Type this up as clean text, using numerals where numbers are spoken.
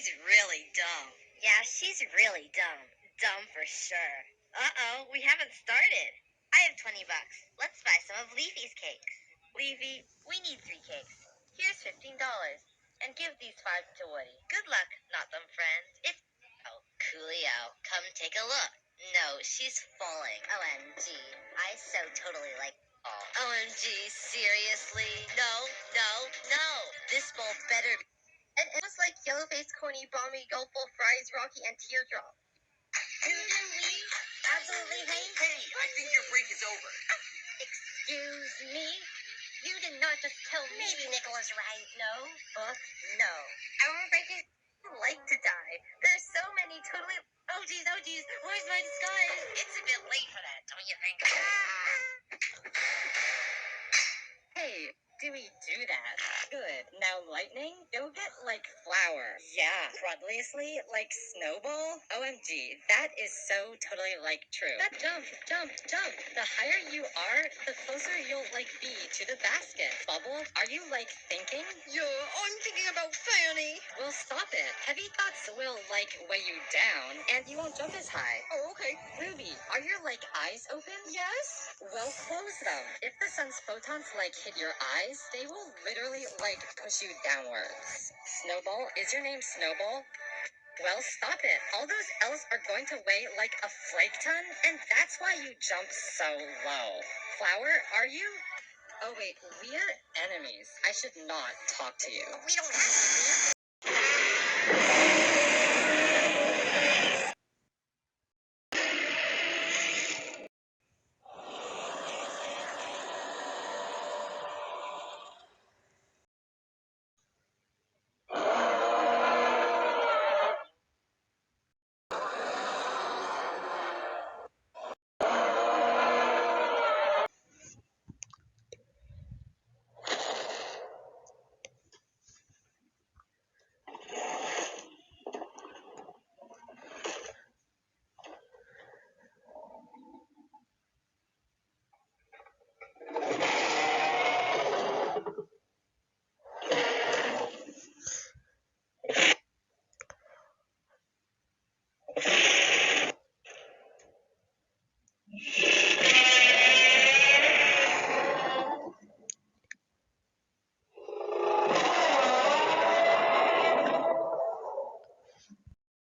She's really dumb. Yeah, she's really dumb. Dumb for sure. Uh-oh, we haven't started. I have 20 bucks. Let's buy some of Leafy's cakes. Leafy, we need 3 cakes. Here's $15. And give these 5 to Woody. Good luck, not them friends. It's... Oh, Coolio, come take a look. No, she's falling. OMG. I so totally like... Oh. OMG, seriously? No, no, no. This bowl better be... And it was like yellow-faced, corny, balmy, gulpful, fries, Rocky, and teardrop. Do we absolutely hate? Hey, I think your break is over. Excuse me? You did not just tell me. Maybe Nicholas right. No, book, no. Our break is like to die. There's so many totally... Oh geez, where's my disguise? It's a bit late for that, don't you think? Hey, do we do that? Good. Now lightning, go get, like, flour. Yeah. Quadriously, like snowball? OMG, that is so totally, like, true. That jump. The higher you are, the closer you'll, like, be to the basket. Bubble, are you, like, thinking? Yeah, I'm thinking about Fanny. Well, stop it. Heavy thoughts will, like, weigh you down, and you won't jump as high. Oh, okay. Ruby, are your, like, eyes open? Yes? Well, close them. If the sun's photons, like, hit your eyes, they will literally, like, push you downwards. Snowball? Is your name Snowball? Well, stop it. All those L's are going to weigh like a flake ton, and that's why you jump so low. Flower, are you? Oh, wait, we are enemies. I should not talk to you. We don't have